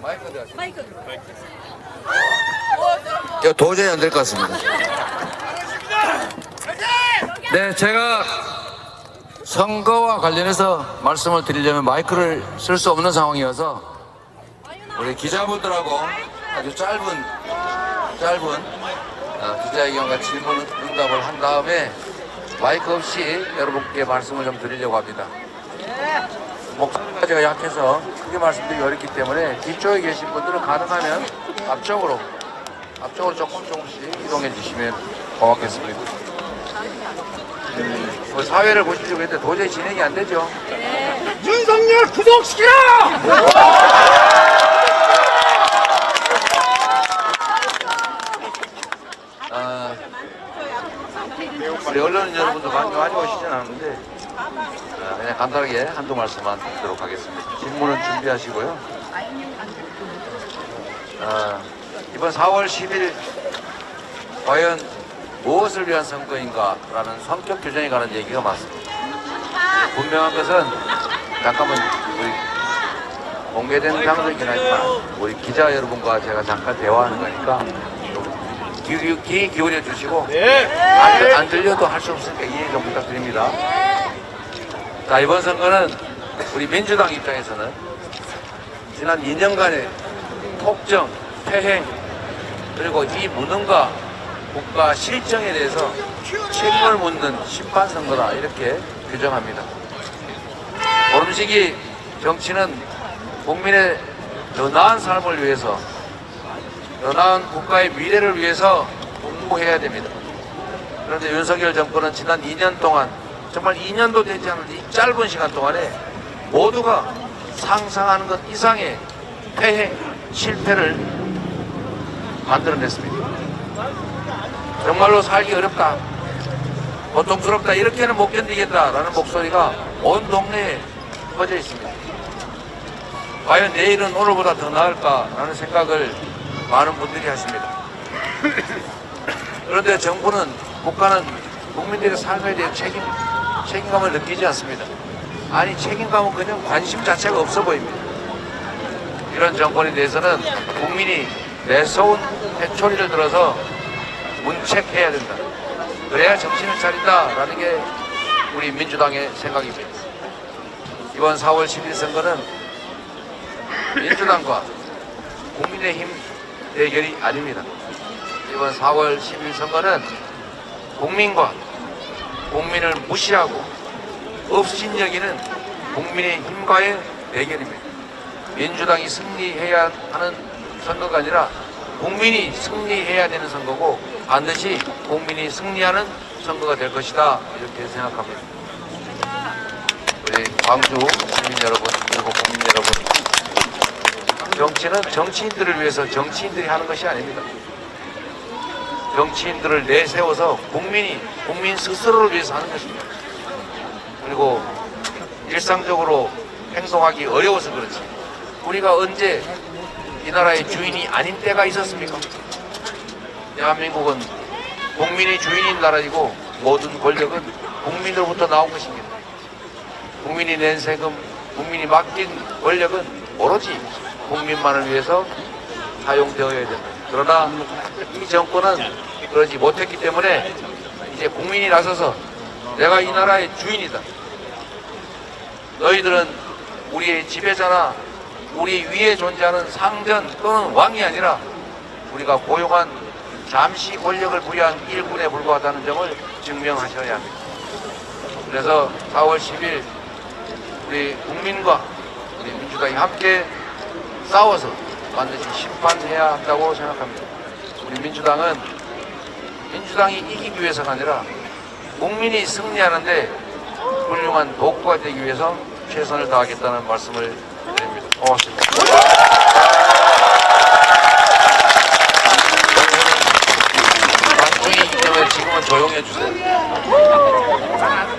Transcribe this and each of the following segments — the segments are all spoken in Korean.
마이크. 이거 도저히 안 될 것 같습니다. 네, 제가 선거와 관련해서 말씀을 드리려면 마이크를 쓸 수 없는 상황이어서 우리 기자분들하고 아주 짧은 기자회견과 질문 응답을 한 다음에 마이크 없이 여러분께 말씀을 좀 드리려고 합니다. 목소리가 제가 약해서 크게 말씀드리기 어렵기 때문에 뒤쪽에 계신 분들은 가능하면 앞쪽으로 조금씩 이동해 주시면 고맙겠습니다. 사회를 보시려고 했는데 도저히 진행이 안 되죠. 윤석열 구속시키라! 우리 언론 여러분도 많이 오시진 않는데 그냥 간단하게 한두 말씀만 드리도록 하겠습니다. 질문은 준비하시고요. 이번 4월 10일 과연 무엇을 위한 선거인가 라는 성격 규정에 관한 얘기가 많습니다. 분명한 것은 잠깐만 우리 공개되는 장소이긴 하지만 우리 기자 여러분과 제가 잠깐 대화하는 거니까 귀 기울여 주시고 안 들려도 할 수 없으니까 이해 좀 부탁드립니다. 자, 이번 선거는 우리 민주당 입장에서는 지난 2년간의 폭정, 퇴행 그리고 이 무능과 국가 실정에 대해서 책임을 묻는 심판선거다 이렇게 규정합니다. 보름시기 정치는 국민의 더 나은 삶을 위해서 더 나은 국가의 미래를 위해서 공부해야 됩니다. 그런데 윤석열 정권은 지난 2년 동안 정말 2년도 되지 않은 이 짧은 시간 동안에 모두가 상상하는 것 이상의 퇴행, 실패를 만들어냈습니다. 정말로 살기 어렵다, 고통스럽다, 이렇게는 못 견디겠다라는 목소리가 온 동네에 퍼져 있습니다. 과연 내일은 오늘보다 더 나을까라는 생각을 많은 분들이 하십니다. 그런데 정부는, 국가는 국민들의 삶에 대해 책임감을 느끼지 않습니다. 아니, 책임감은 그냥 관심 자체가 없어 보입니다. 이런 정권에 대해서는 국민이 내세운 회초리를 들어서 문책해야 된다. 그래야 정신을 차린다라는 게 우리 민주당의 생각입니다. 이번 4월 10일 선거는 민주당과 국민의힘 대결이 아닙니다. 이번 4월 10일 선거는 국민과 국민을 무시하고 업신여기는 국민의힘과의 대결입니다. 민주당이 승리해야 하는 선거가 아니라 국민이 승리해야 되는 선거고 반드시 국민이 승리하는 선거가 될 것이다 이렇게 생각합니다. 우리 광주 시민 여러분 그리고 국민 여러분, 정치는 정치인들을 위해서 정치인들이 하는 것이 아닙니다. 정치인들을 내세워서 국민 스스로를 위해서 하는 것입니다. 그리고 일상적으로 행동하기 어려워서 그렇지 우리가 언제 이 나라의 주인이 아닌 때가 있었습니까? 대한민국은 국민이 주인인 나라이고 모든 권력은 국민으로부터 나온 것입니다. 국민이 낸 세금, 국민이 맡긴 권력은 오로지 국민만을 위해서 사용되어야 된다. 그러나 이 정권은 그러지 못했기 때문에 이제 국민이 나서서 내가 이 나라의 주인이다. 너희들은 우리의 지배자나 우리 위에 존재하는 상전 또는 왕이 아니라 우리가 고용한 잠시 권력을 부여한 일꾼에 불과하다는 점을 증명하셔야 합니다. 그래서 4월 10일 우리 국민과 우리 민주당이 함께 싸워서 반드시 심판해야 한다고 생각합니다. 우리 민주당이 이기기 위해서가 아니라 국민이 승리하는데 훌륭한 도구가 되기 위해서 최선을 다하겠다는 말씀을 드립니다. 고맙습니다. 방송이 때문에 지금은 조용해 주세요.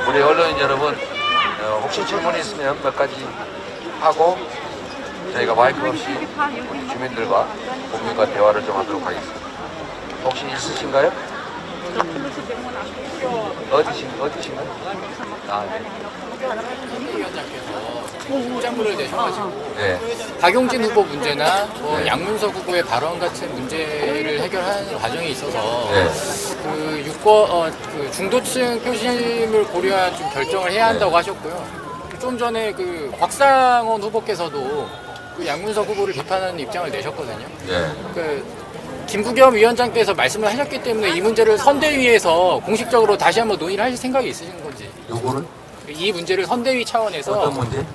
우리 언론인 여러분, 혹시 질문이 있으면 몇 가지 하고 저희가 마이크 없이 우리 주민들과 국민과 대화를 좀 하도록 하겠습니다. 혹시 있으신가요? 어디신가요? 아, 네. 위원장께서 입장문을 내셔가지고 네. 박용진 후보 문제나 뭐 네. 양문석 후보의 발언 같은 문제를 해결하는 과정에 있어서 네. 그 중도층 표심을 고려한 좀 결정을 해야 한다고 하셨고요. 좀 전에 그 곽상원 후보께서도 그 양문석 후보를 비판하는 입장을 내셨거든요. 네. 그 김부겸 위원장께서 말씀을 하셨기 때문에 이 문제를 선대위에서 공식적으로 다시 한번 논의를 하실 생각이 있으신 건지. 요거를? 이 문제를 선대위 차원에서 어떤 문제?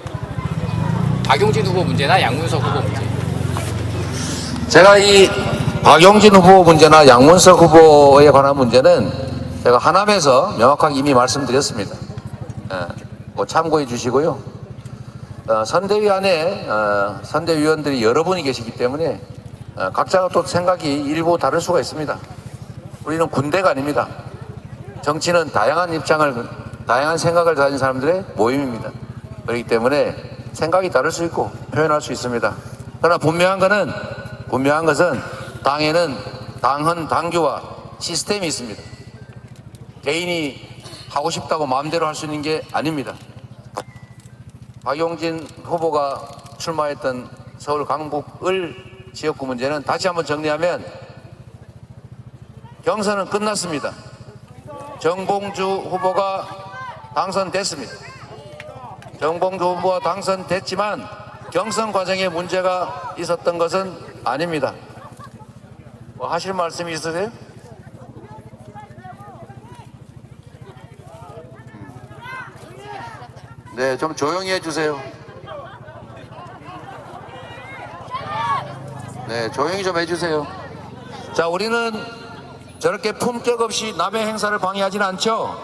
박용진 후보 문제나 양문석 후보 문제. 제가 이 박용진 후보 문제나 양문석 후보에 관한 문제는 제가 하남에서 명확하게 이미 말씀드렸습니다. 뭐 참고해 주시고요. 선대위 안에 선대위원들이 여러 분이 계시기 때문에 각자가 또 생각이 일부 다를 수가 있습니다. 우리는 군대가 아닙니다. 정치는 다양한 생각을 가진 사람들의 모임입니다. 그렇기 때문에 생각이 다를 수 있고 표현할 수 있습니다. 그러나 분명한 것은 당에는 당헌, 당규와 시스템이 있습니다. 개인이 하고 싶다고 마음대로 할 수 있는 게 아닙니다. 박용진 후보가 출마했던 서울 강북을 지역구 문제는 다시 한번 정리하면 경선은 끝났습니다. 정봉주 후보가 당선됐습니다. 정봉주 후보가 당선됐지만 경선 과정에 문제가 있었던 것은 아닙니다. 뭐 하실 말씀이 있으세요? 네, 좀 조용히 해주세요. 네, 조용히 좀 해주세요. 자, 우리는 저렇게 품격 없이 남의 행사를 방해하지는 않죠?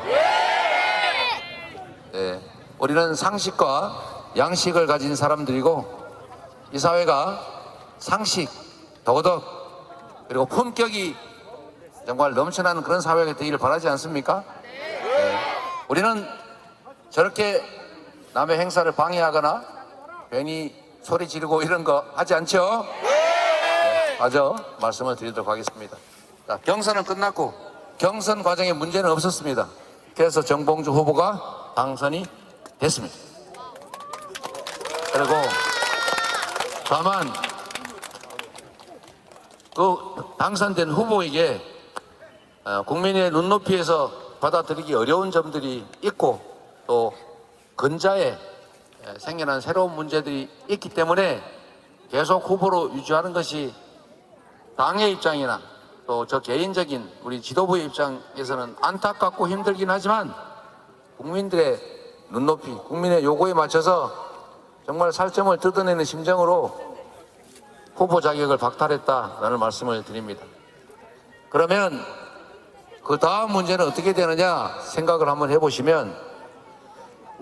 네, 우리는 상식과 양식을 가진 사람들이고 이 사회가 상식, 도덕, 그리고 품격이 정말 넘쳐나는 그런 사회가 되기를 바라지 않습니까? 네, 우리는 저렇게 남의 행사를 방해하거나 괜히 소리 지르고 이런 거 하지 않죠? 네, 마저 말씀을 드리도록 하겠습니다. 자, 경선은 끝났고 경선 과정에 문제는 없었습니다. 그래서 정봉주 후보가 당선이 됐습니다. 그리고 다만 그 당선된 후보에게 국민의 눈높이에서 받아들이기 어려운 점들이 있고 또 근자에 생겨난 새로운 문제들이 있기 때문에 계속 후보로 유지하는 것이 당의 입장이나 또 저 개인적인 우리 지도부의 입장에서는 안타깝고 힘들긴 하지만 국민들의 눈높이, 국민의 요구에 맞춰서 정말 살점을 뜯어내는 심정으로 후보 자격을 박탈했다라는 말씀을 드립니다. 그러면 그 다음 문제는 어떻게 되느냐 생각을 한번 해보시면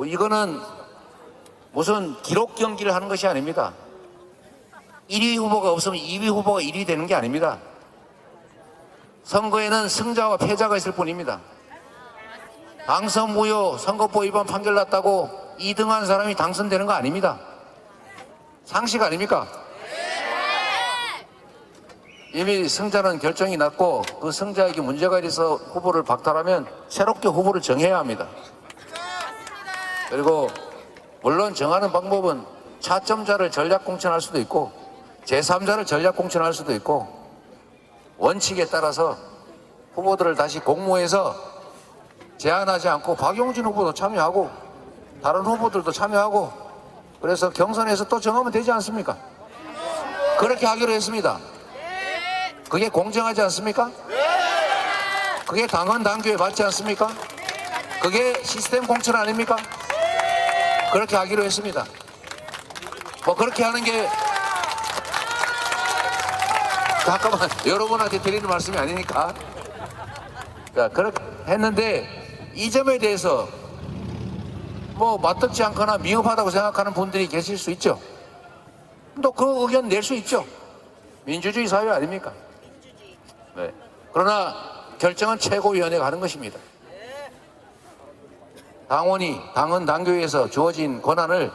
이거는 무슨 기록 경기를 하는 것이 아닙니다. 1위 후보가 없으면 2위 후보가 1위 되는 게 아닙니다. 선거에는 승자와 패자가 있을 뿐입니다. 당선 무효, 선거법 위반 판결 났다고 2등한 사람이 당선되는 거 아닙니다. 상식 아닙니까? 이미 승자는 결정이 났고 그 승자에게 문제가 있어서 후보를 박탈하면 새롭게 후보를 정해야 합니다. 그리고 물론 정하는 방법은 차점자를 전략 공천할 수도 있고 제3자를 전략 공천할 수도 있고 원칙에 따라서 후보들을 다시 공모해서 제한하지 않고 박용진 후보도 참여하고 다른 후보들도 참여하고 그래서 경선에서 또 정하면 되지 않습니까? 그렇게 하기로 했습니다. 그게 공정하지 않습니까? 그게 당헌 당규에 맞지 않습니까? 그게 시스템 공천 아닙니까? 그렇게 하기로 했습니다. 뭐 그렇게 하는 게 잠깐만 여러분한테 드리는 말씀이 아니니까. 자, 그렇게 했는데 이 점에 대해서 뭐 맞듣지 않거나 미흡하다고 생각하는 분들이 계실 수 있죠. 또 그 의견 낼 수 있죠. 민주주의 사회 아닙니까? 네. 그러나 결정은 최고위원회가 하는 것입니다. 당원이 당헌 당규에서 주어진 권한을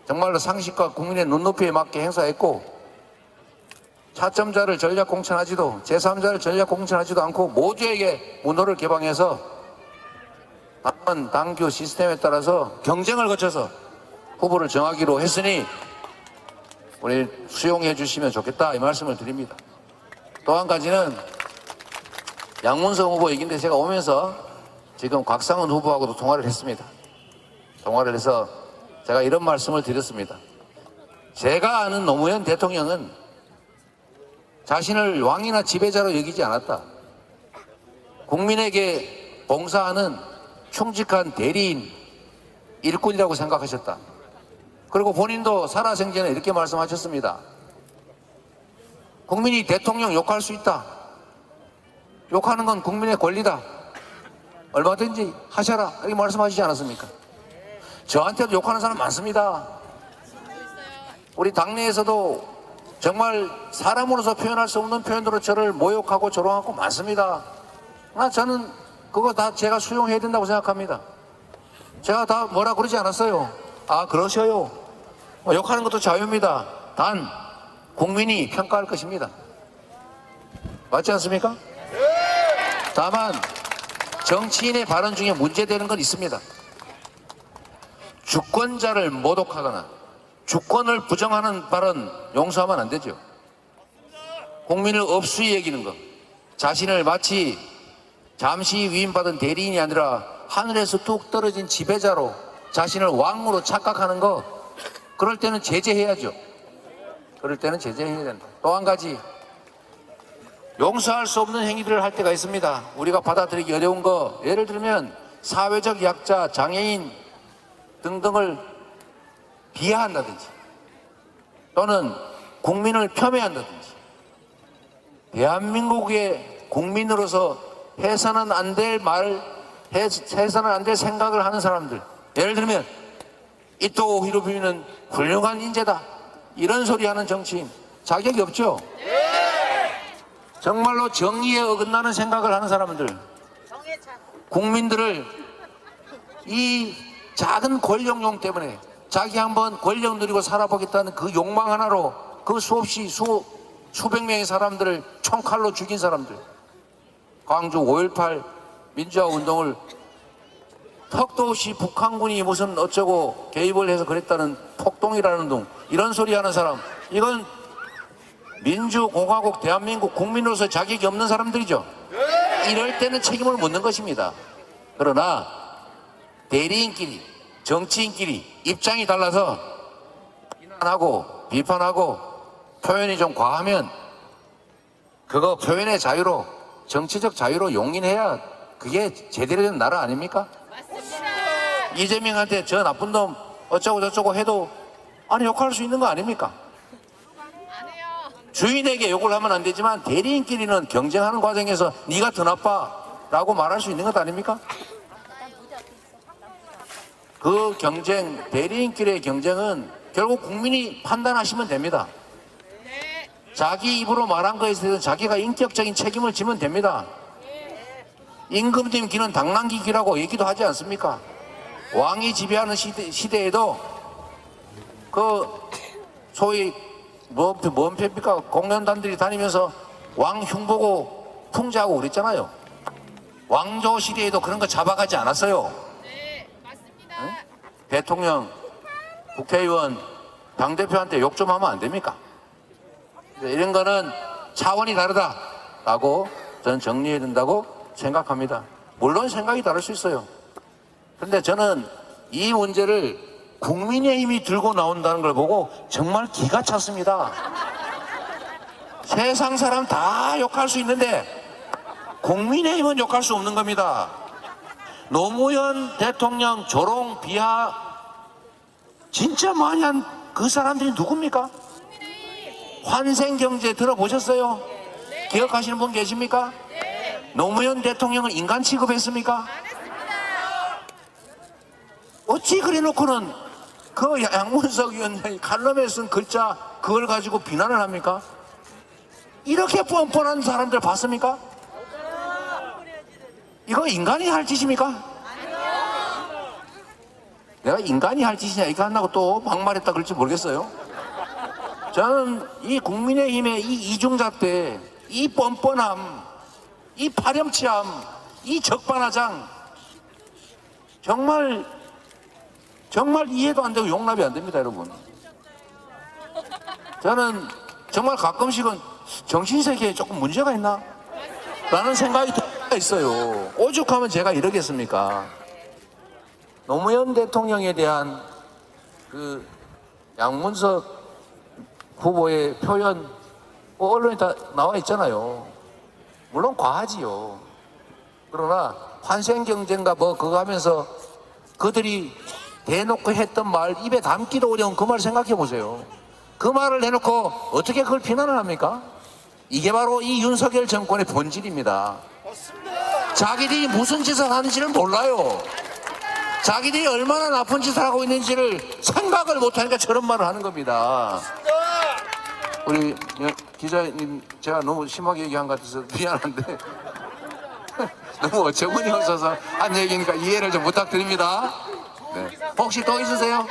정말로 상식과 국민의 눈높이에 맞게 행사했고 차점자를 전략 공천하지도 제3자를 전략 공천하지도 않고 모두에게 문호를 개방해서 당규 시스템에 따라서 경쟁을 거쳐서 후보를 정하기로 했으니 우리 수용해 주시면 좋겠다 이 말씀을 드립니다. 또 한 가지는 양문석 후보 얘기인데 제가 오면서 지금 곽상은 후보하고도 통화를 했습니다. 통화를 해서 제가 이런 말씀을 드렸습니다. 제가 아는 노무현 대통령은 자신을 왕이나 지배자로 여기지 않았다. 국민에게 봉사하는 충직한 대리인, 일꾼이라고 생각하셨다. 그리고 본인도 살아생전에 이렇게 말씀하셨습니다. 국민이 대통령 욕할 수 있다. 욕하는 건 국민의 권리다. 얼마든지 하셔라. 이렇게 말씀하시지 않았습니까? 저한테도 욕하는 사람 많습니다. 우리 당내에서도 정말 사람으로서 표현할 수 없는 표현으로 저를 모욕하고 조롱하고 많습니다. 저는 그거 다 제가 수용해야 된다고 생각합니다. 제가 다 뭐라 그러지 않았어요. 아, 그러셔요. 욕하는 것도 자유입니다. 단 국민이 평가할 것입니다. 맞지 않습니까? 다만 정치인의 발언 중에 문제되는 건 있습니다. 주권자를 모독하거나 주권을 부정하는 발언 용서하면 안 되죠. 국민을 업수히 여기는 것, 자신을 마치 잠시 위임받은 대리인이 아니라 하늘에서 뚝 떨어진 지배자로 자신을 왕으로 착각하는 거, 그럴 때는 제재해야죠. 그럴 때는 제재해야 된다. 또 한 가지, 용서할 수 없는 행위들을 할 때가 있습니다. 우리가 받아들이기 어려운 거, 예를 들면 사회적 약자, 장애인 등등을 비하한다든지 또는 국민을 폄훼한다든지 대한민국의 국민으로서 해서는 안 될 말, 해서는 안 될 생각을 하는 사람들, 예를 들면 이또 휘로 비비는 훌륭한 인재다 이런 소리 하는 정치인 자격이 없죠. 정말로 정의에 어긋나는 생각을 하는 사람들, 국민들을 이 작은 권력욕 때문에 자기 한번 권력 누리고 살아보겠다는 그 욕망 하나로 그 수없이 수백 명의 사람들을 총칼로 죽인 사람들, 광주 5.18 민주화 운동을 턱도 없이 북한군이 무슨 어쩌고 개입을 해서 그랬다는 폭동이라는 둥 이런 소리 하는 사람, 이건 민주공화국 대한민국 국민으로서 자격이 없는 사람들이죠. 이럴 때는 책임을 묻는 것입니다. 그러나 대리인끼리, 정치인끼리 입장이 달라서 비난하고 비판하고 표현이 좀 과하면 그거 표현의 자유로, 정치적 자유로 용인해야 그게 제대로 된 나라 아닙니까? 맞습니다. 이재명한테 저 나쁜 놈 어쩌고 저쩌고 해도 아니 욕할 수 있는 거 아닙니까? 안 해요. 주인에게 욕을 하면 안 되지만 대리인끼리는 경쟁하는 과정에서 네가 더 나빠 라고 말할 수 있는 것 아닙니까? 그 경쟁, 대리인끼리의 경쟁은 결국 국민이 판단하시면 됩니다. 자기 입으로 말한 것에 대해서 자기가 인격적인 책임을 지면 됩니다. 임금님 귀는 당나귀 귀라고 얘기도 하지 않습니까? 왕이 지배하는 시대에도 그 소위 뭔 편입니까? 공연단들이 다니면서 왕 흉보고 풍자하고 그랬잖아요. 왕조 시대에도 그런 거 잡아가지 않았어요. 네, 맞습니다. 응? 대통령, 국회의원, 당대표한테 욕 좀 하면 안 됩니까? 이런 거는 차원이 다르다라고 저는 정리해야 된다고 생각합니다. 물론 생각이 다를 수 있어요. 그런데 저는 이 문제를 국민의힘이 들고 나온다는 걸 보고 정말 기가 찼습니다. 세상 사람 다 욕할 수 있는데 국민의힘은 욕할 수 없는 겁니다. 노무현 대통령 조롱 비하 진짜 많이 한 그 사람들이 누굽니까? 환생경제 들어보셨어요? 기억하시는 분 계십니까? 노무현 대통령을 인간 취급했습니까? 어찌 그래 놓고는 그 양문석 위원장이 칼럼에 쓴 글자 그걸 가지고 비난을 합니까? 이렇게 뻔뻔한 사람들 봤습니까? 이거 인간이 할 짓입니까? 내가 인간이 할 짓이냐 이거 한다고 또 막말했다 그럴지 모르겠어요. 저는 이 국민의힘의 이 이중잣대, 이 뻔뻔함, 이 파렴치함, 이 적반하장 정말 이해도 안 되고 용납이 안 됩니다, 여러분. 저는 정말 가끔씩은 정신세계에 조금 문제가 있나? 라는 생각이 있어요. 오죽하면 제가 이러겠습니까? 노무현 대통령에 대한 그 양문석 후보의 표현, 언론에 다 나와 있잖아요. 물론 과하지요. 그러나 환생경쟁과 뭐 그거 하면서 그들이 대놓고 했던 말, 입에 담기도 어려운 그 말 생각해 보세요. 그 말을 해놓고 어떻게 그걸 비난을 합니까? 이게 바로 이 윤석열 정권의 본질입니다. 자기들이 무슨 짓을 하는지를 몰라요. 자기들이 얼마나 나쁜 짓을 하고 있는지를 생각을 못하니까 저런 말을 하는 겁니다. 우리 기자님, 제가 너무 심하게 얘기한 것 같아서 미안한데 너무 어처구니 없어서 한 얘기니까 이해를 좀 부탁드립니다. 네. 혹시 더 있으세요?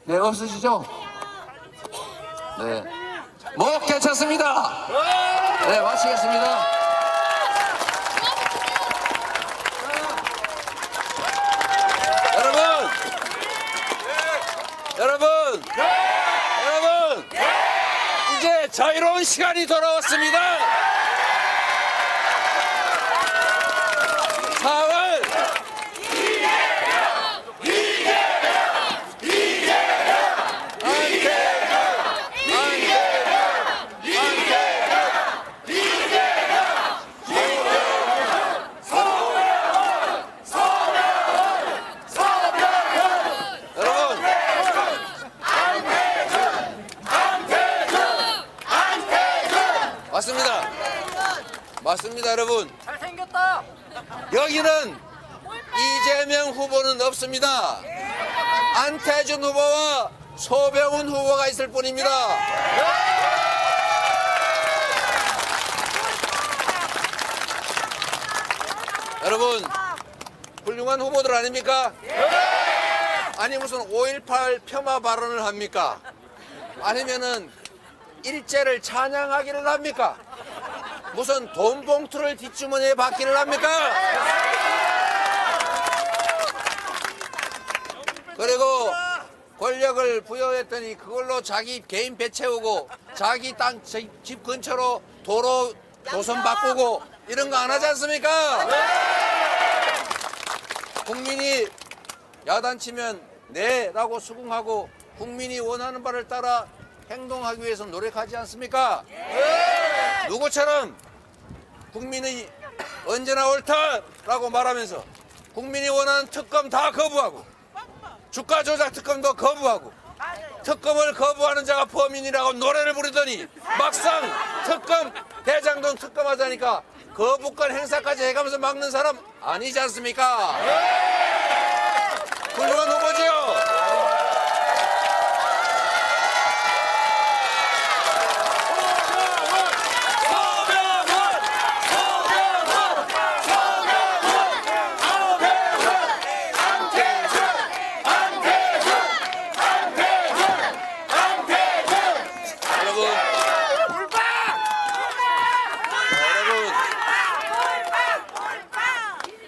네, 없으시죠? 네. 뭐 괜찮습니다. 네, 마치겠습니다. 여러분, 이제 자유로운 시간이 돌아왔습니다. 4월 맞습니다, 여러분. 잘생겼다. 여기는 이재명 후보는 없습니다. 안태준 후보와 소병훈 후보가 있을 뿐입니다. 여러분, 훌륭한 후보들 아닙니까? 아니 무슨 5.18 폄하 발언을 합니까? 아니면은 일제를 찬양하기를 합니까? 무슨 돈 봉투를 뒷주머니에 받기를 합니까? 그리고 권력을 부여했더니 그걸로 자기 개인 배 채우고 자기 땅 집 근처로 도로 노선 바꾸고 이런 거 안 하지 않습니까? 국민이 야단치면 네 라고 수긍하고 국민이 원하는 바를 따라 행동하기 위해서 노력하지 않습니까? 누구처럼 국민이 언제나 옳다라고 말하면서 국민이 원하는 특검 다 거부하고 주가 조작 특검도 거부하고 특검을 거부하는 자가 범인이라고 노래를 부르더니 막상 특검 대장동 특검하자니까 거부권 행사까지 해가면서 막는 사람 아니지 않습니까? 훌륭한 후보지요.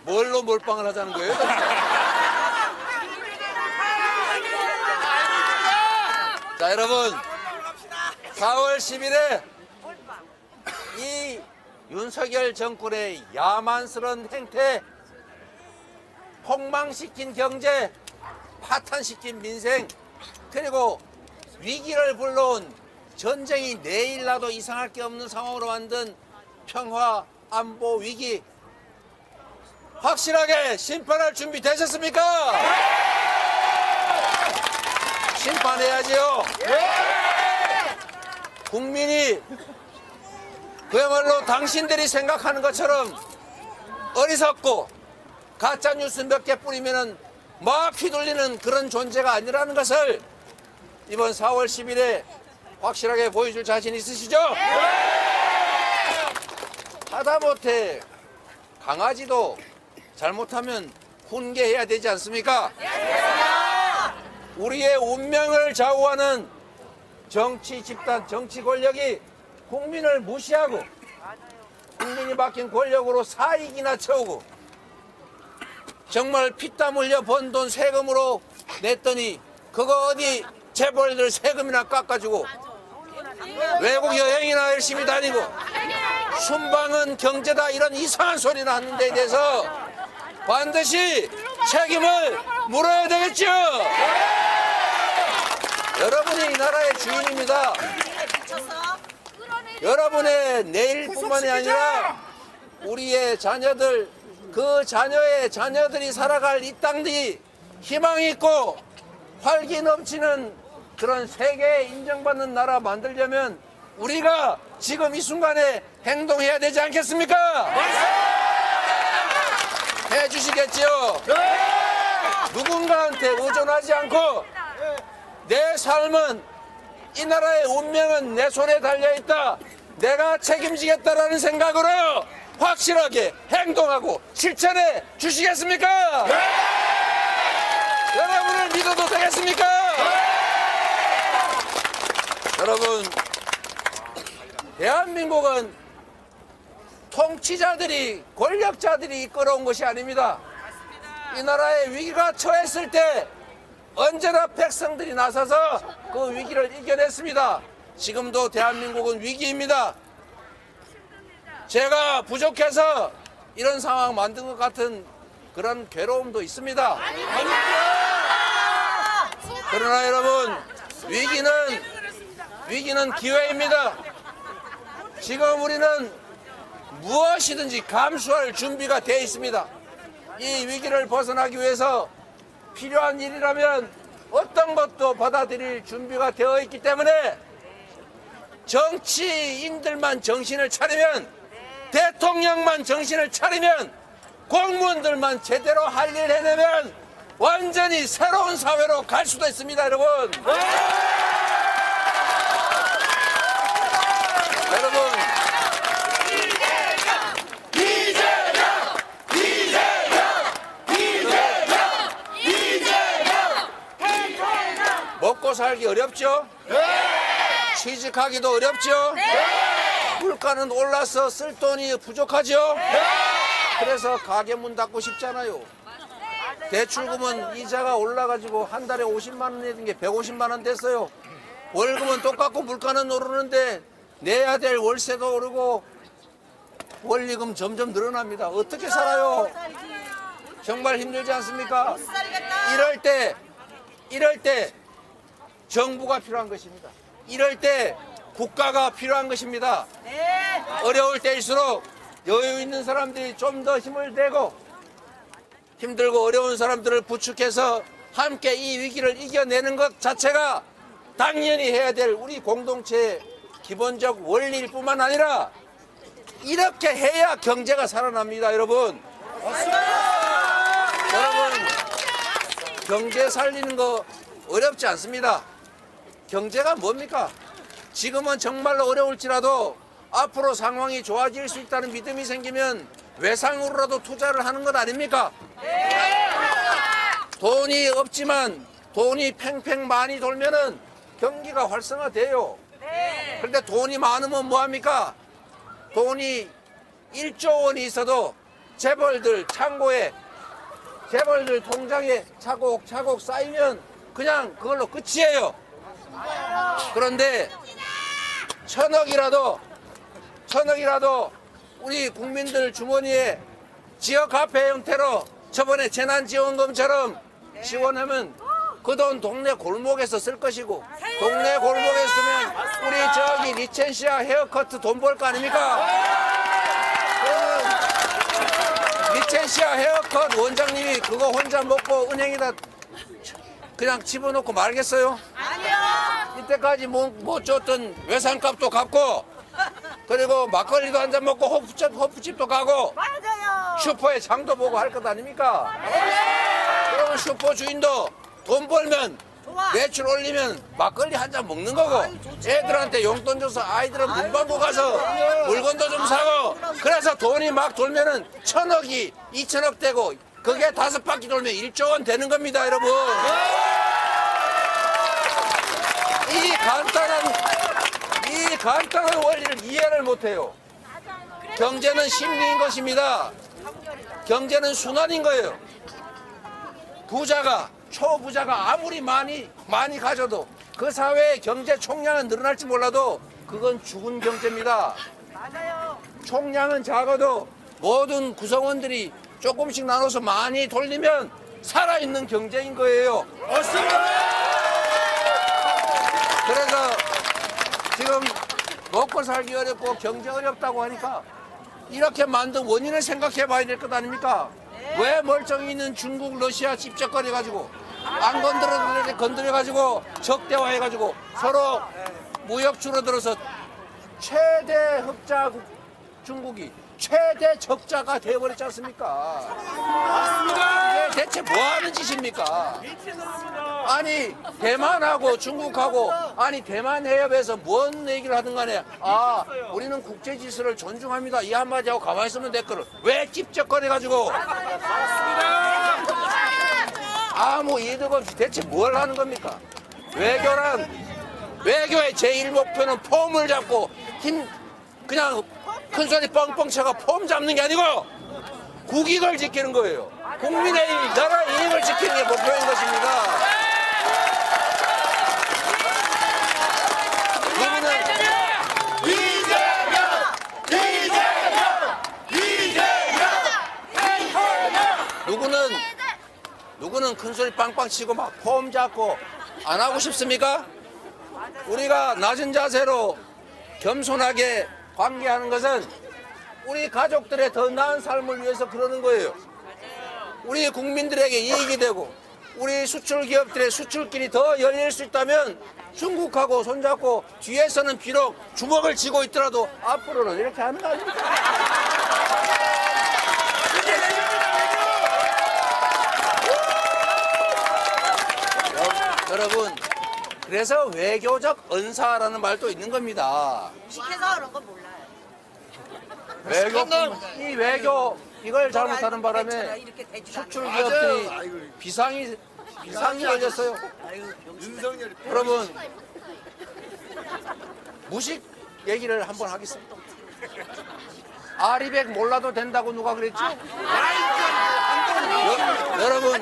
뭘로 몰빵을 하자는 거예요? 자, 여러분, 4월 10일에 이 윤석열 정권의 야만스러운 행태, 폭망시킨 경제, 파탄시킨 민생, 그리고 위기를 불러온 전쟁이 내일 나도 이상할 게 없는 상황으로 만든 평화 안보 위기, 확실하게 심판할 준비 되셨습니까? 심판해야지요. 국민이 그야말로 당신들이 생각하는 것처럼 어리석고 가짜뉴스 몇 개 뿌리면은 막 휘둘리는 그런 존재가 아니라는 것을 이번 4월 10일에 확실하게 보여줄 자신 있으시죠? 하다못해 강아지도 잘못하면 훈계해야 되지 않습니까? 우리의 운명을 좌우하는 정치 집단, 정치 권력이 국민을 무시하고 국민이 맡긴 권력으로 사익이나 채우고 정말 피땀 흘려 번 돈 세금으로 냈더니 그거 어디 재벌들 세금이나 깎아주고 외국 여행이나 열심히 다니고 순방은 경제다 이런 이상한 소리를 하는 데에 대해서 반드시 책임을 물어야 되겠죠. 여러분이 이 나라의 주인입니다. 여러분의 내일뿐만이 아니라 우리의 자녀들, 그 자녀의 자녀들이 살아갈 이 땅이 희망이 있고 활기 넘치는 그런 세계에 인정받는 나라 만들려면 우리가 지금 이 순간에 행동해야 되지 않겠습니까? 해주시겠지요? 누군가한테 의존하지 않고 내 삶은 이 나라의 운명은 내 손에 달려있다. 내가 책임지겠다라는 생각으로 확실하게 행동하고 실천해 주시겠습니까? 여러분을 믿어도 되겠습니까? 여러분, 대한민국은 통치자들이, 권력자들이 이끌어온 것이 아닙니다. 이 나라에 위기가 처했을 때 언제나 백성들이 나서서 그 위기를 이겨냈습니다. 지금도 대한민국은 위기입니다. 제가 부족해서 이런 상황 만든 것 같은 그런 괴로움도 있습니다. 그러나 여러분, 위기는 기회입니다. 지금 우리는 무엇이든지 감수할 준비가 되어 있습니다. 이 위기를 벗어나기 위해서 필요한 일이라면 어떤 것도 받아들일 준비가 되어 있기 때문에 정치인들만 정신을 차리면, 대통령만 정신을 차리면, 공무원들만 제대로 할 일 해내면 완전히 새로운 사회로 갈 수도 있습니다, 여러분. 여러분, 먹고 살기 어렵죠? 취직하기도 어렵죠? 물가는 올라서 쓸 돈이 부족하죠? 그래서 가게 문 닫고 싶잖아요. 대출금은 이자가 올라가지고 한 달에 50만 원 내던 게 150만 원 됐어요. 월급은 똑같고 물가는 오르는데 내야 될 월세도 오르고 원리금 점점 늘어납니다. 어떻게 살아요? 정말 힘들지 않습니까? 이럴 때 정부가 필요한 것입니다. 이럴 때 국가가 필요한 것입니다. 어려울 때일수록 여유 있는 사람들이 좀 더 힘을 내고 힘들고 어려운 사람들을 부축해서 함께 이 위기를 이겨내는 것 자체가 당연히 해야 될 우리 공동체의 기본적 원리일 뿐만 아니라 이렇게 해야 경제가 살아납니다, 여러분. 여러분, 경제 살리는 거 어렵지 않습니다. 경제가 뭡니까? 지금은 정말로 어려울지라도 앞으로 상황이 좋아질 수 있다는 믿음이 생기면 외상으로라도 투자를 하는 것 아닙니까? 돈이 없지만 돈이 팽팽 많이 돌면은 경기가 활성화돼요. 그런데 돈이 많으면 뭐합니까? 돈이 1조 원이 있어도 재벌들 창고에, 재벌들 통장에 차곡차곡 쌓이면 그냥 그걸로 끝이에요. 그런데 천억이라도 우리 국민들 주머니에 지역화폐 형태로 저번에 재난지원금처럼 지원하면 그 돈 동네 골목에서 쓸 것이고, 동네 골목에 쓰면 우리 저기 리첸시아 헤어커트 돈 벌 거 아닙니까? 리첸시아 헤어컷 원장님이 그거 혼자 먹고 은행에다 그냥 집어넣고 말겠어요? 아니요. 이때까지 못 줬던 외상값도 갚고, 그리고 막걸리도 한잔 먹고 호프집도 가고, 맞아요. 슈퍼에 장도 보고 할 것 아닙니까? 그러면 슈퍼 주인도 돈 벌면 매출 올리면 막걸리 한 잔 먹는 거고, 애들한테 용돈 줘서 아이들은 문방구 가서 물건도 좀 사고, 그래서 돈이 막 돌면은 1,000억이 2,000억 되고, 그게 5바퀴 돌면 1조 원 되는 겁니다, 여러분. 이 간단한 원리를 이해를 못해요. 경제는 심리인 것입니다. 경제는 순환인 거예요. 부자가 초부자가 아무리 많이 가져도 그 사회의 경제 총량은 늘어날지 몰라도 그건 죽은 경제입니다. 총량은 작아도 모든 구성원들이 조금씩 나눠서 많이 돌리면 살아있는 경제인 거예요. 그래서 지금 먹고 살기 어렵고 경제 어렵다고 하니까 이렇게 만든 원인을 생각해 봐야 될 것 아닙니까? 왜 멀쩡히 있는 중국, 러시아 찝쩍거려 가지고 안 건드려 가지고 적대화해 가지고 서로 무역 줄어들어서 최대 흑자국 중국이 최대 적자가 되어버렸지 않습니까? 이게 대체 뭐 하는 짓입니까? 아니 대만하고 중국하고 아니 대만 해협에서 뭔 얘기를 하든 간에 아 우리는 국제 질서를 존중합니다 이 한마디 하고 가만히 있으면 될 거를 왜 찝쩍거려 가지고 아무 이득 없이 대체 뭘 하는 겁니까? 외교의 제1 목표는 폼을 잡고 그냥 큰 소리 뻥뻥 쳐가 폼 잡는 게 아니고 국익을 지키는 거예요. 국민의 이익, 나라 이익을 지키는 게 목표인 것입니다. 누구는 큰 소리 빵빵 치고 막 폼 잡고 안 하고 싶습니까? 우리가 낮은 자세로 겸손하게 관계하는 것은 우리 가족들의 더 나은 삶을 위해서 그러는 거예요. 우리 국민들에게 이익이 되고 우리 수출 기업들의 수출길이 더 열릴 수 있다면 중국하고 손잡고 뒤에서는 비록 주먹을 쥐고 있더라도 앞으로는 이렇게 하는 거 아닙니까? 여러분 그래서 외교적 언사라는 말도 있는 겁니다. 시켜서 그런 건 몰라요. 외교 이걸 잘못하는 바람에 수출 기업들이 비상이 걸렸어요. 여러분 무식 얘기를 한번 하겠습니다. 아리백 몰라도 된다고 누가 그랬죠? 여러분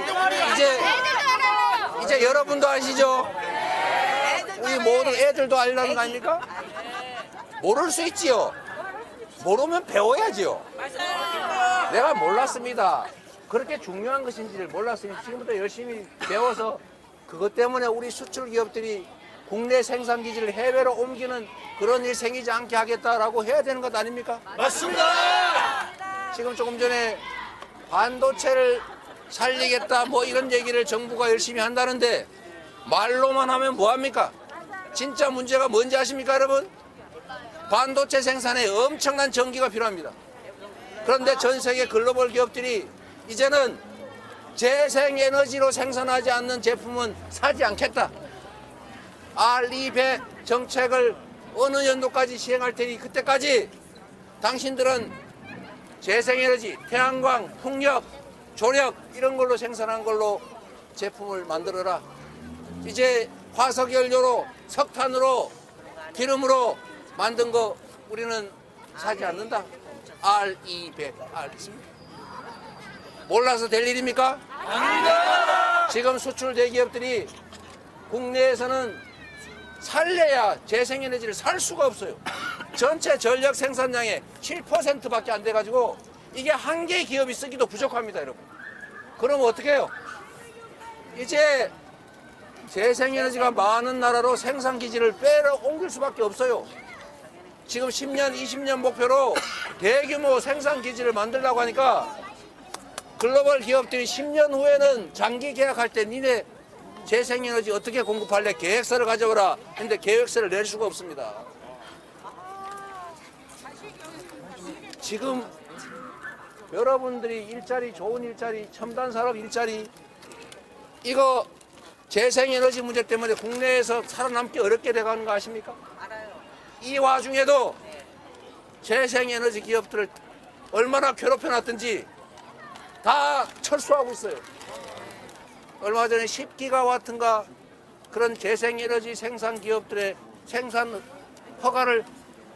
이제 여러분도 아시죠? 우리 모든 애들도 알라는 거 아닙니까? 모를 수 있지요. 모르면 배워야지요. 내가 몰랐습니다. 그렇게 중요한 것인지를 몰랐으니 지금부터 열심히 배워서 그것 때문에 우리 수출 기업들이 국내 생산 기지를 해외로 옮기는 그런 일 생기지 않게 하겠다라고 해야 되는 것 아닙니까? 맞습니다. 지금 조금 전에 반도체를 살리겠다 뭐 이런 얘기를 정부가 열심히 한다는데 말로만 하면 뭐합니까? 진짜 문제가 뭔지 아십니까 여러분? 반도체 생산에 엄청난 전기가 필요합니다. 그런데 전 세계 글로벌 기업들이 이제는 재생에너지로 생산하지 않는 제품은 사지 않겠다. R200 정책을 어느 연도까지 시행할 테니 그때까지 당신들은 재생에너지, 태양광, 풍력, 조력 이런 걸로 생산한 걸로 제품을 만들어라. 이제 화석연료로 석탄으로 기름으로 만든 거 우리는 사지 않는다. R200 알겠습니까? 몰라서 될 일입니까? 아닙니다. 지금 수출 대기업들이 국내에서는 살려야 재생에너지를 살 수가 없어요. 전체 전력 생산량의 7%밖에 안 돼가지고 이게 한 개의 기업이 쓰기도 부족합니다, 여러분. 그럼 어떻게 해요? 이제 재생에너지가 많은 나라로 생산기지를 빼러 옮길 수밖에 없어요. 지금 10년, 20년 목표로 대규모 생산기지를 만들려고 하니까 글로벌 기업들이 10년 후에는 장기 계약할 때 니네 재생에너지 어떻게 공급할래? 계획서를 가져오라. 근데 계획서를 낼 수가 없습니다. 지금 여러분들이 일자리, 좋은 일자리, 첨단 산업 일자리 이거 재생에너지 문제 때문에 국내에서 살아남기 어렵게 돼가는 거 아십니까? 알아요. 이 와중에도 재생에너지 기업들을 얼마나 괴롭혀놨든지 다 철수하고 있어요. 얼마 전에 10기가와트인가 그런 재생에너지 생산 기업들의 생산 허가를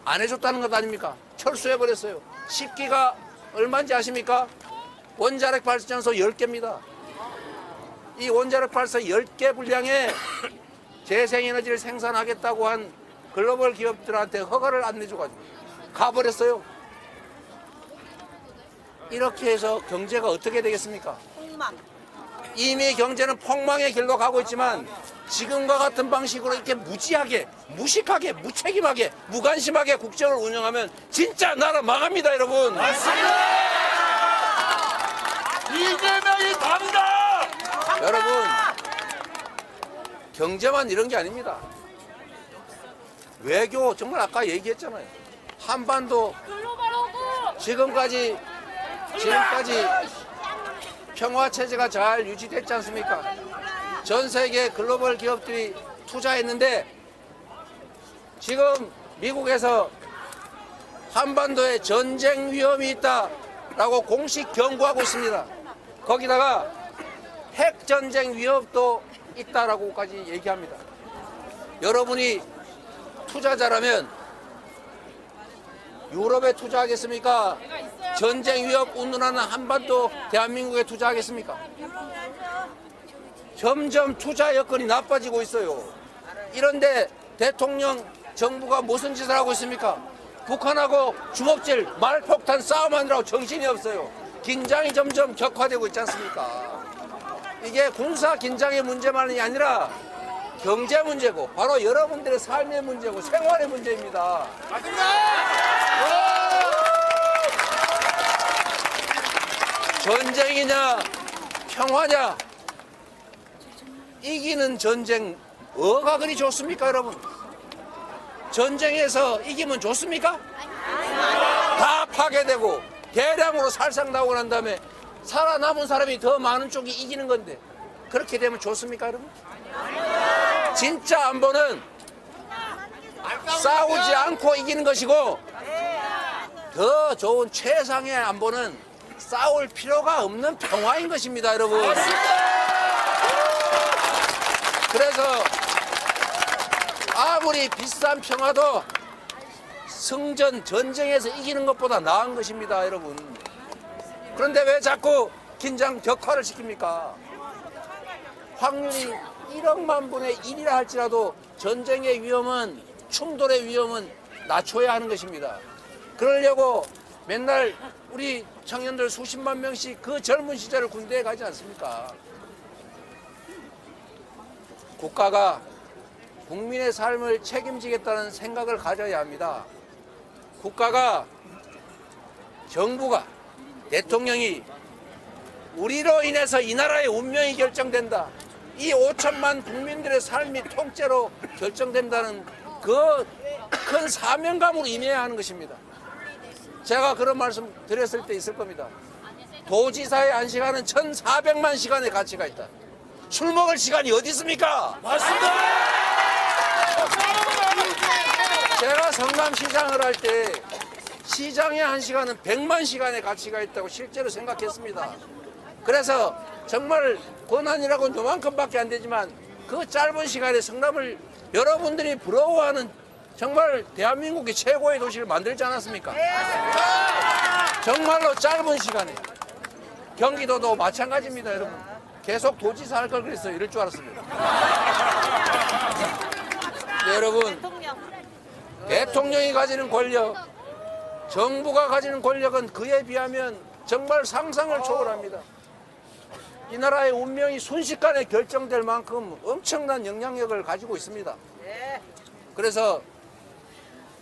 안 해줬다는 것 아닙니까? 철수해버렸어요. 10기가 얼마인지 아십니까? 원자력 발전소 10개입니다. 이 원자력 발전소 10개 분량의 재생에너지를 생산하겠다고 한 글로벌 기업들한테 허가를 안 내줘가지고 가버렸어요. 이렇게 해서 경제가 어떻게 되겠습니까? 이미 경제는 폭망의 길로 가고 있지만 지금과 같은 방식으로 이렇게 무지하게, 무식하게, 무책임하게, 무관심하게 국정을 운영하면 진짜 나라 망합니다, 여러분. 이재명이 답니다. 여러분, 경제만 이런 게 아닙니다. 외교, 정말 아까 얘기했잖아요. 한반도 지금까지 평화 체제가 잘 유지됐지 않습니까? 전 세계 글로벌 기업들이 투자했는데 지금 미국에서 한반도에 전쟁 위험이 있다라고 공식 경고하고 있습니다. 거기다가 핵 전쟁 위협도 있다라고까지 얘기합니다. 여러분이 투자자라면 유럽에 투자하겠습니까? 전쟁 위협 운운하는 한반도 대한민국에 투자하겠습니까? 점점 투자 여건이 나빠지고 있어요. 이런데 대통령 정부가 무슨 짓을 하고 있습니까? 북한하고 주먹질 말폭탄 싸움하느라고 정신이 없어요. 긴장이 점점 격화되고 있지 않습니까? 이게 군사 긴장의 문제만이 아니라 경제 문제고 바로 여러분들의 삶의 문제고 생활의 문제입니다. 전쟁이냐 평화냐, 이기는 전쟁 뭐가 그리 좋습니까, 여러분? 전쟁에서 이기면 좋습니까? 다 파괴되고 대량으로 살상나고 난 다음에 살아남은 사람이 더 많은 쪽이 이기는 건데 그렇게 되면 좋습니까, 여러분? 진짜 안보는 싸우지 않고 이기는 것이고 더 좋은 최상의 안보는 싸울 필요가 없는 평화인 것입니다, 여러분. 그래서 아무리 비싼 평화도 승전 전쟁에서 이기는 것보다 나은 것입니다, 여러분. 그런데 왜 자꾸 긴장 격화를 시킵니까? 확률이 1억만 분의 1이라 할지라도 전쟁의 위험은, 충돌의 위험은 낮춰야 하는 것입니다. 그러려고 맨날 우리 청년들 수십만 명씩 그 젊은 시절을 군대에 가지 않습니까? 국가가 국민의 삶을 책임지겠다는 생각을 가져야 합니다. 국가가, 정부가, 대통령이 우리로 인해서 이 나라의 운명이 결정된다, 이 5천만 국민들의 삶이 통째로 결정된다는 그 큰 사명감으로 임해야 하는 것입니다. 제가 그런 말씀 드렸을 때 있을 겁니다. 도지사의 한 시간은 1,400만 시간의 가치가 있다. 술 먹을 시간이 어디 있습니까? 맞습니다. 제가 성남시장을 할 때 시장의 한 시간은 100만 시간의 가치가 있다고 실제로 생각했습니다. 그래서 정말 권한이라고는 요만큼밖에 안 되지만 그 짧은 시간에 성남을 여러분들이 부러워하는 정말 대한민국의 최고의 도시를 만들지 않았습니까? 정말로 짧은 시간에. 경기도도 마찬가지입니다, 여러분. 계속 도지사 할 걸 그랬어요. 이럴 줄 알았습니다. 네, 여러분, 대통령이 가지는 권력, 정부가 가지는 권력은 그에 비하면 정말 상상을 초월합니다. 이 나라의 운명이 순식간에 결정될 만큼 엄청난 영향력을 가지고 있습니다. 그래서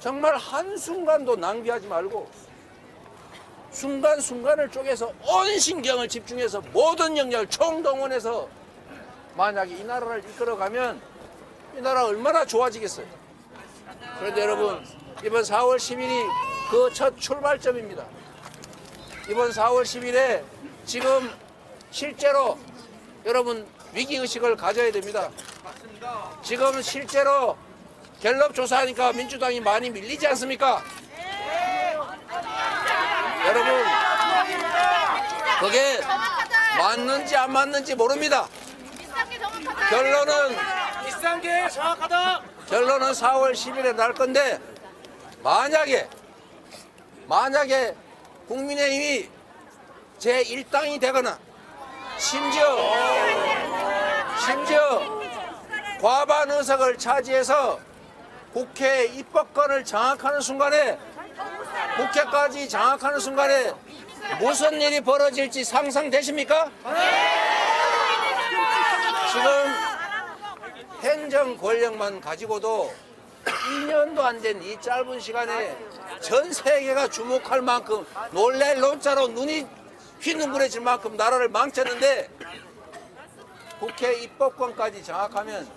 정말 한순간도 낭비하지 말고 순간순간을 쪼개서 온 신경을 집중해서 모든 영역을 총동원해서 만약에 이 나라를 이끌어가면 이 나라 얼마나 좋아지겠어요. 그런데 여러분, 이번 4월 10일이 그 첫 출발점입니다. 이번 4월 10일에 지금 실제로 여러분 위기의식을 가져야 됩니다. 지금 실제로 갤럽 조사하니까 민주당이 많이 밀리지 않습니까? 여러분, 그게 맞는지 안 맞는지 모릅니다. 결론은 비싼 게 정확하다. 결론은 4월 10일에 날 건데 만약에 국민의힘이 제1당이 되거나 심지어 과반 의석을 차지해서 국회 입법권을 장악하는 순간에 국회까지 장악하는 순간에 무슨 일이 벌어질지 상상되십니까? 지금 행정 권력만 가지고도 2년도 안 된 이 짧은 시간에 전 세계가 주목할 만큼 놀랄 논자로 눈이 휘둥그레질 만큼 나라를 망쳤는데 국회 입법권까지 장악하면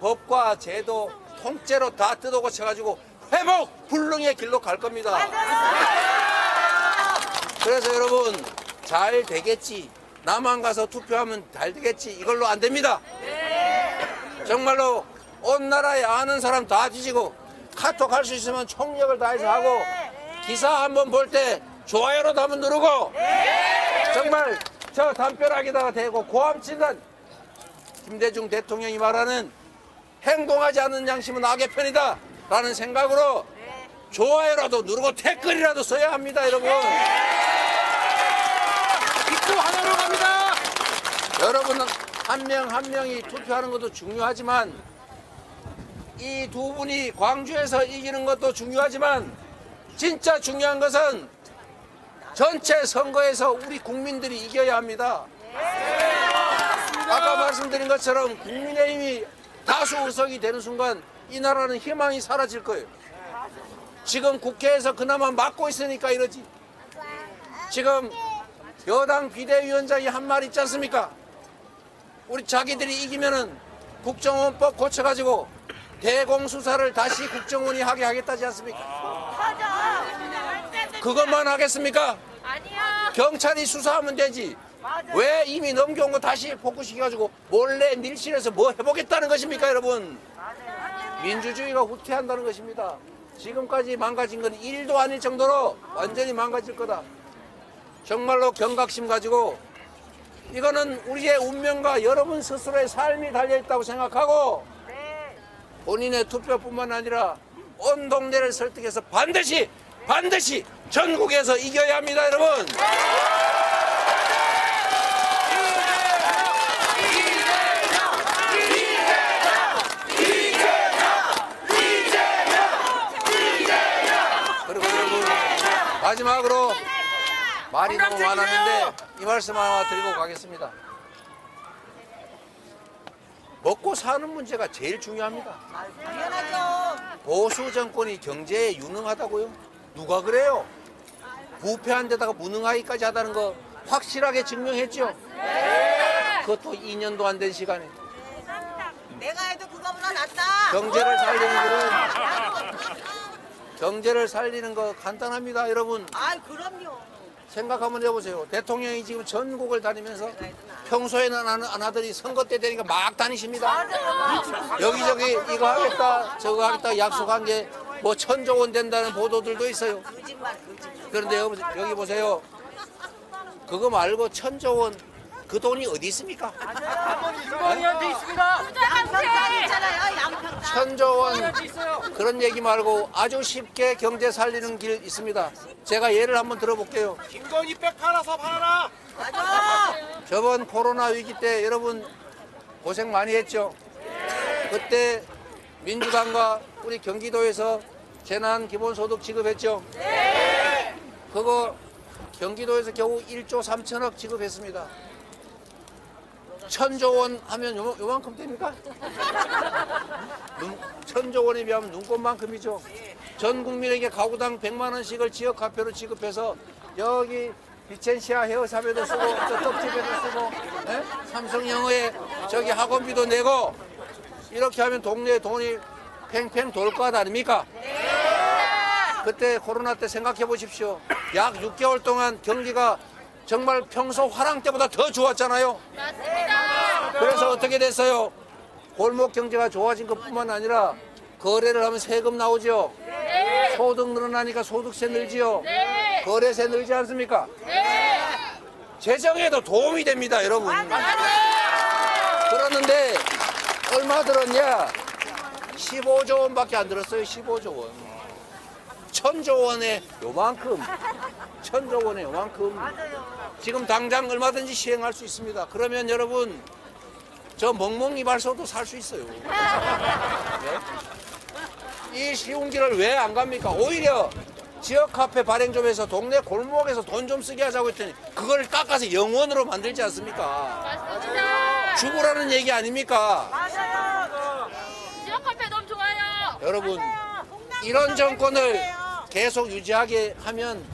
법과 제도 통째로 다 뜯어고쳐가지고 회복 불능의 길로 갈 겁니다. 그래서 여러분 잘 되겠지, 나만 가서 투표하면 잘 되겠지, 이걸로 안 됩니다. 정말로 온 나라에 아는 사람 다 뒤지고 카톡 할 수 있으면 총력을 다해서 하고 기사 한번 볼 때 좋아요로도 한번 누르고 정말 저 담벼락에다가 대고 고함 치는 김대중 대통령이 말하는 행동하지 않는 양심은 악의 편이다 라는 생각으로 좋아요라도 누르고 댓글이라도 써야 합니다. 여러분 입구 하나로 갑니다. 여러분 한 명 한 명이 투표하는 것도 중요하지만 이 두 분이 광주에서 이기는 것도 중요하지만 진짜 중요한 것은 전체 선거에서 우리 국민들이 이겨야 합니다. 아까 말씀드린 것처럼 국민의힘이 다수 의석이 되는 순간 이 나라는 희망이 사라질 거예요. 지금 국회에서 그나마 막고 있으니까 이러지. 지금 여당 비대위원장이 한 말 있지 않습니까? 우리 자기들이 이기면은 국정원법 고쳐가지고 대공수사를 다시 국정원이 하게 하겠다지 않습니까? 그것만 하겠습니까? 아니야. 경찰이 수사하면 되지. 왜 이미 넘겨온 거 다시 복구시켜가지고 몰래 밀실에서 뭐 해보겠다는 것입니까, 여러분? 민주주의가 후퇴한다는 것입니다. 지금까지 망가진 건 1도 아닐 정도로 완전히 망가질 거다. 정말로 경각심 가지고 이거는 우리의 운명과 여러분 스스로의 삶이 달려있다고 생각하고 본인의 투표뿐만 아니라 온 동네를 설득해서 반드시 전국에서 이겨야 합니다, 여러분. 그리고 여러분 마지막으로 말이 너무 많았는데 이 말씀 하나 드리고 가겠습니다. 먹고 사는 문제가 제일 중요합니다. 보수 정권이 경제에 유능하다고요? 누가 그래요? 부패한 데다가 무능하기까지 하다는 거 확실하게 증명했죠? 그것도 2년도 안 된 시간에. 내가 해도 그거보다 낫다. 경제를 살리는 거 간단합니다, 여러분. 아이 그럼요. 생각 한번 해보세요. 대통령이 지금 전국을 다니면서 평소에는 안 하더니 선거 때 되니까 막 다니십니다. 여기저기 이거 하겠다 저거 하겠다 약속한 게 뭐 1,000조 원 된다는 보도들도 있어요. 거짓말. 그런데 여기 보세요. 그거 말고 1,000조 원 그 돈이 어디 있습니까? 주머니한테 있습니다. 양평당 있잖아요. 양평당. 1,000조 원 그런 얘기 말고 아주 쉽게 경제 살리는 길 있습니다. 제가 예를 한번 들어볼게요. 김건희 백 팔아서 팔아라. 맞아. 저번 코로나 위기 때 여러분 고생 많이 했죠? 그때 민주당과 우리 경기도에서 재난 기본소득 지급했죠? 그거 경기도에서 겨우 1조 3천억 지급했습니다. 1,000조 원 하면 요만큼 됩니까? 1,000조 원에 비하면 눈꽃만큼이죠. 전 국민에게 가구당 100만 원씩을 지역 화폐로 지급해서 여기 비첸시아 헤어샵에도 쓰고 저 떡집에도 쓰고 삼성영어에 저기 학원비도 내고 이렇게 하면 동네에 돈이 팽팽 돌 것 아닙니까? 그때 코로나 때 생각해 보십시오. 약 6개월 동안 경기가 정말 평소 화랑 때보다 더 좋았잖아요. 맞습니다. 그래서 어떻게 됐어요? 골목 경제가 좋아진 것뿐만 아니라 거래를 하면 세금 나오죠. 소득 늘어나니까 소득세 늘지요. 거래세 늘지 않습니까? 재정에도 도움이 됩니다, 여러분. 그러는데 얼마 들었냐? 15조 원밖에 안 들었어요. 15조 원. 1000조 원에 요만큼. 1000조 원에 요만큼. 지금 당장 얼마든지 시행할 수 있습니다. 그러면 여러분 저 멍멍이발소도 살 수 있어요. 네? 이 쉬운 길을 왜 안 갑니까? 오히려 지역 카페 발행 좀 해서 동네 골목에서 돈 좀 쓰게 하자고 했더니 그걸 깎아서 영원으로 만들지 않습니까? 맞습니다. 주부라는 얘기 아닙니까? 지역 카페 너무 좋아요. 여러분 이런 정권을 계속 유지하게 하면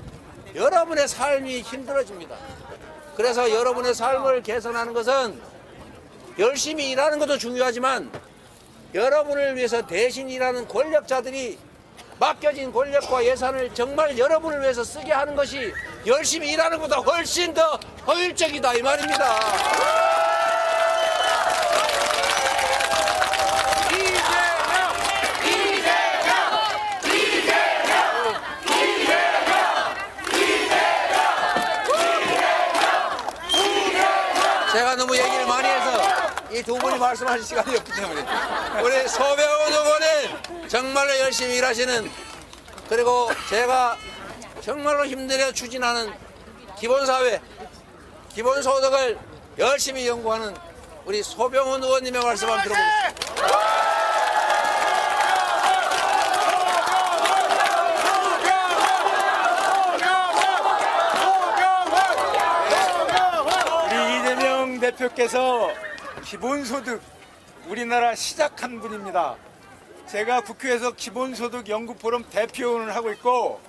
여러분의 삶이 힘들어집니다. 그래서 여러분의 삶을 개선하는 것은 열심히 일하는 것도 중요하지만 여러분을 위해서 대신 일하는 권력자들이 맡겨진 권력과 예산을 정말 여러분을 위해서 쓰게 하는 것이 열심히 일하는 것보다 훨씬 더 효율적이다 이 말입니다. 제가 너무 얘기를 많이 해서 이 두 분이 말씀하실 시간이 없기 때문에 우리 소병훈 후보는 정말로 열심히 일하시는, 그리고 제가 정말로 힘들어 추진하는 기본사회, 기본소득을 열심히 연구하는 우리 소병훈 의원님의 말씀 한번 들어보겠습니다. 우리 이재명 대표께서 기본소득 우리나라 시작한 분입니다. 제가 국회에서 기본소득 연구포럼 대표원을 하고 있고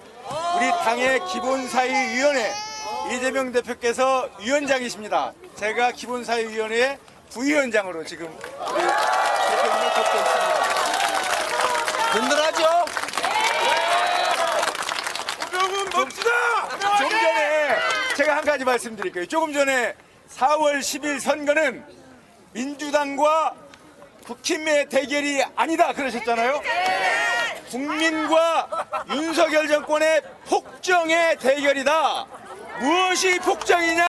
우리 당의 기본사회위원회 이재명 대표께서 위원장이십니다. 제가 기본사회위원회 부위원장으로 지금 우리 대표님을 돕고 있습니다. 든든하죠? 조금 봅시다! 좀 전에 제가 한 가지 말씀드릴게요. 조금 전에 4월 10일 선거는 민주당과 국힘의 대결이 아니다 그러셨잖아요. 국민과 윤석열 정권의 폭정의 대결이다. 무엇이 폭정이냐?